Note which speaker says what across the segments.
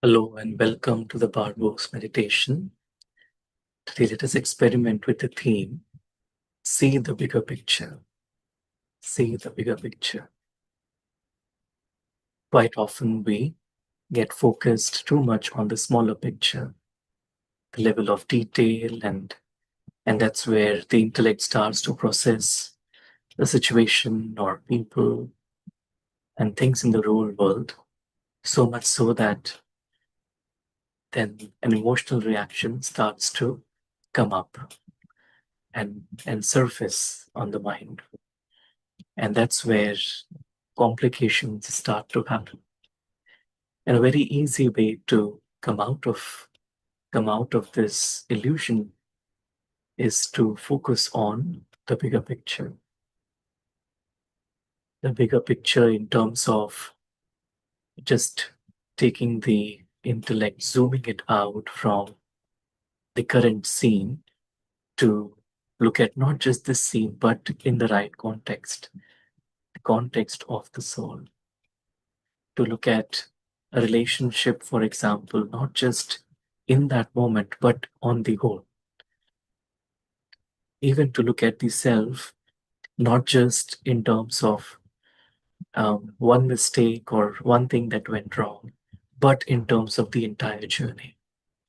Speaker 1: Hello and welcome to the Powerboost meditation. Today, let us experiment with the theme See the bigger picture. See the bigger picture. Quite often, we get focused too much on the smaller picture, the level of detail, and that's where the intellect starts to process the situation or people and things in the real world, so much so that then an emotional reaction starts to come up and surface on the mind. And that's where complications start to happen. And a very easy way to come out of this illusion is to focus on the bigger picture. The bigger picture in terms of just taking the intellect, zooming it out from the current scene to look at not just this scene, but in the right context, the context of the soul. To look at a relationship, for example, not just in that moment, but on the whole. Even to look at the self, not just in terms of one mistake or one thing that went wrong, but in terms of the entire journey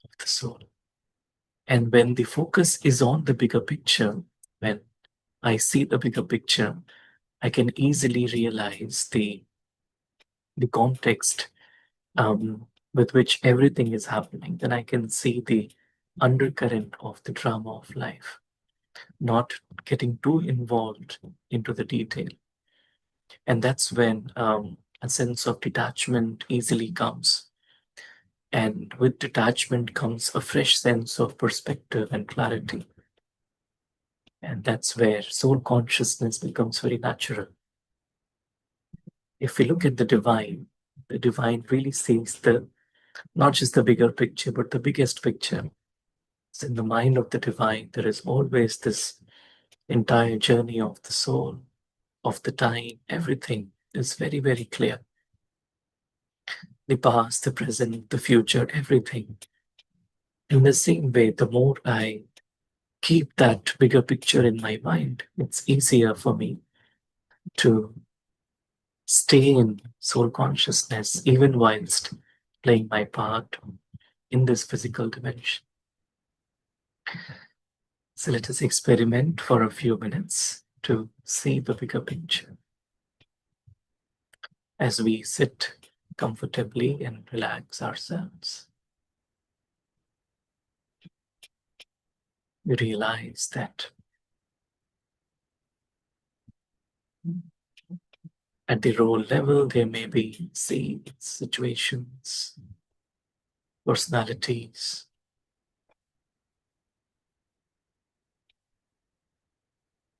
Speaker 1: of the soul. And when the focus is on the bigger picture, when I see the bigger picture, I can easily realize the context with which everything is happening. Then I can see the undercurrent of the drama of life, not getting too involved into the detail. And that's when a sense of detachment easily comes. And with detachment comes a fresh sense of perspective and clarity. And that's where soul consciousness becomes very natural. If we look at the divine really sees the not just the bigger picture, but the biggest picture. So in the mind of the divine, there is always this entire journey of the soul, of the time, everything is very, very clear. The past, the present, the future, everything. In the same way, the more I keep that bigger picture in my mind, it's easier for me to stay in soul consciousness, even whilst playing my part in this physical dimension. So let us experiment for a few minutes to see the bigger picture. As we sit comfortably and relax ourselves, we realize that at the role level, there may be scenes, situations, personalities.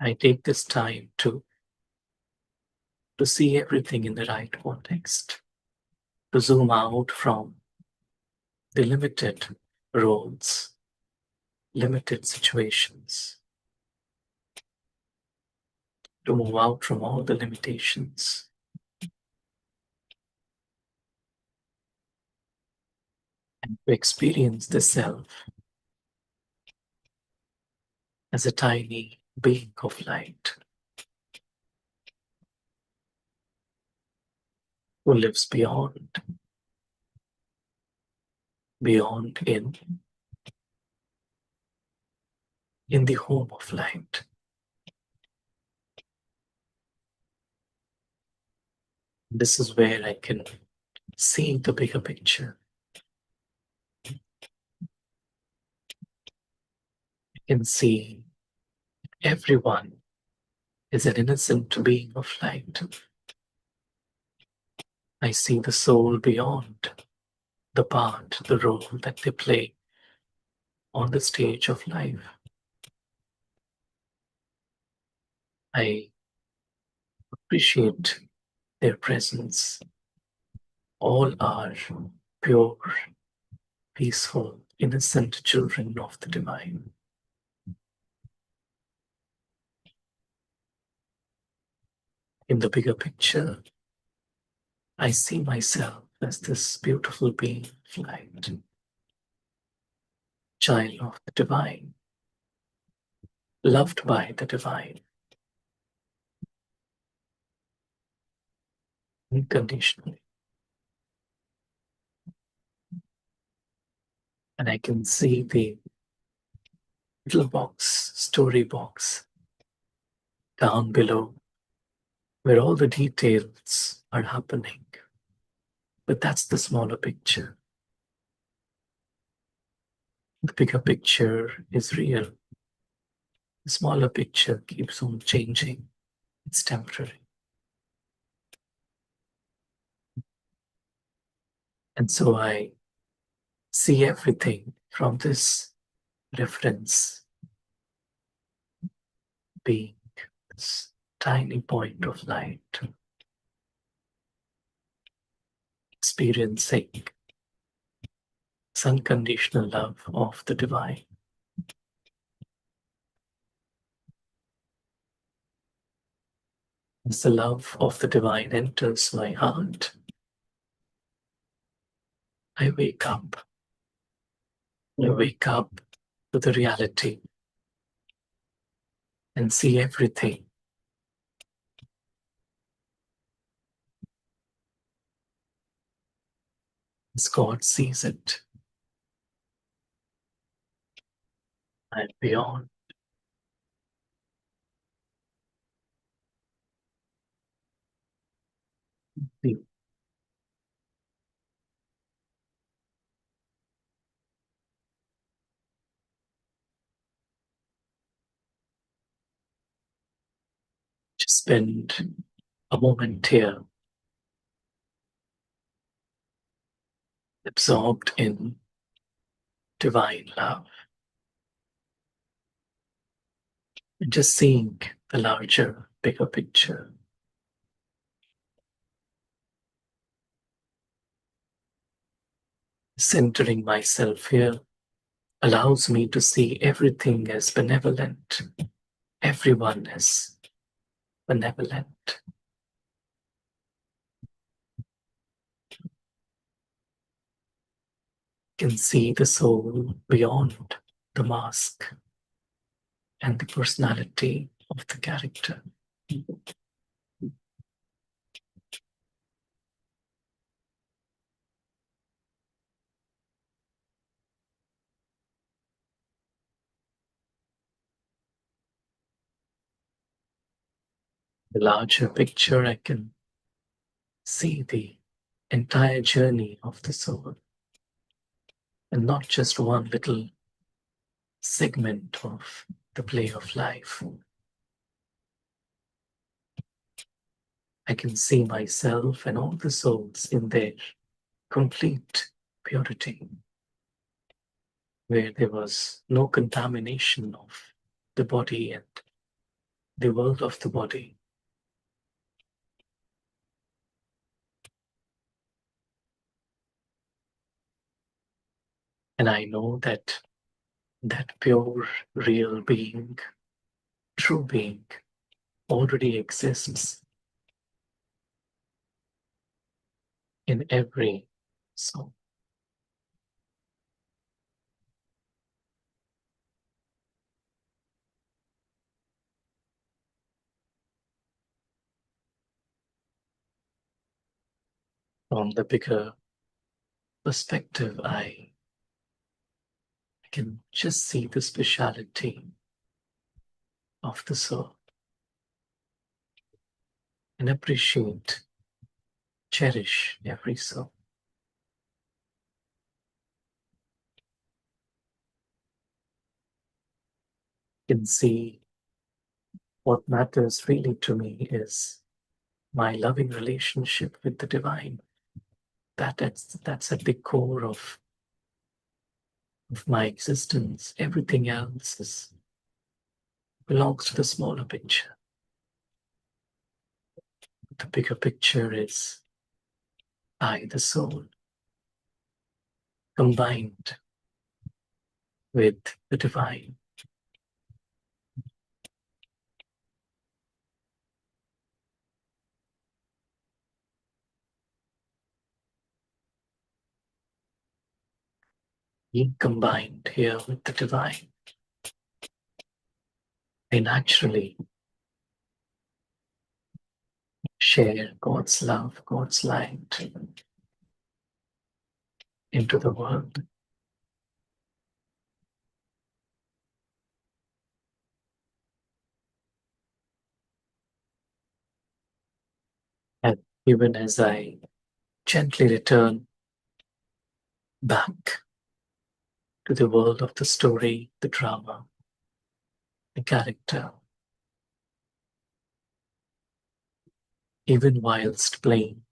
Speaker 1: I take this time to see everything in the right context, to zoom out from the limited roles, limited situations, to move out from all the limitations, and to experience the self as a tiny being of light who lives beyond in the home of light. This is where I can see the bigger picture. I can see everyone is an innocent being of light. I see the soul beyond the part, the role that they play on the stage of life. I appreciate their presence. All are pure, peaceful, innocent children of the divine. In the bigger picture, I see myself as this beautiful being of light, child of the divine, loved by the divine, unconditionally. And I can see the little box, story box down below where all the details are happening. But that's the smaller picture. The bigger picture is real. The smaller picture keeps on changing. It's temporary. And so I see everything from this reference being this tiny point of light, experiencing this unconditional love of the divine. As the love of the divine enters my heart, I wake up. I wake up to the reality and see everything as God sees it. I'm beyond the just spend a moment here, absorbed in divine love, and just seeing the larger, bigger picture. Centering myself here allows me to see everything as benevolent, everyone as benevolent. Can see the soul beyond the mask and the personality of the character. The larger picture, I can see the entire journey of the soul and not just one little segment of the play of life. I can see myself and all the souls in their complete purity, where there was no contamination of the body and the world of the body. And I know that that pure, real being, true being, already exists in every soul. From the bigger perspective, I can just see the speciality of the soul and appreciate, cherish every soul. Can see what matters really to me is my loving relationship with the divine. That's at the core of my existence. Everything else belongs to the smaller picture. The bigger picture is I, the soul, combined with the divine. Being combined here with the divine, I naturally share God's love, God's light into the world. And even as I gently return back to the world of the story, the drama, the character, even whilst playing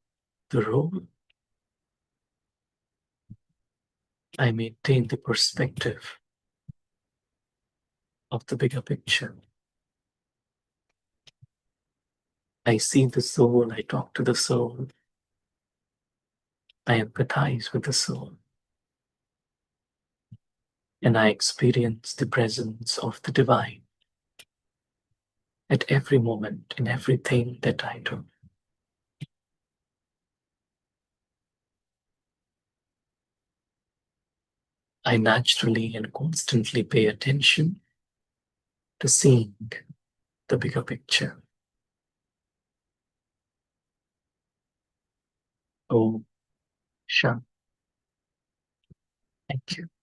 Speaker 1: the role, I maintain the perspective of the bigger picture. I see the soul, I talk to the soul, I empathize with the soul, and I experience the presence of the divine at every moment in everything that I do. I naturally and constantly pay attention to seeing the bigger picture. Oh, Shan, thank you.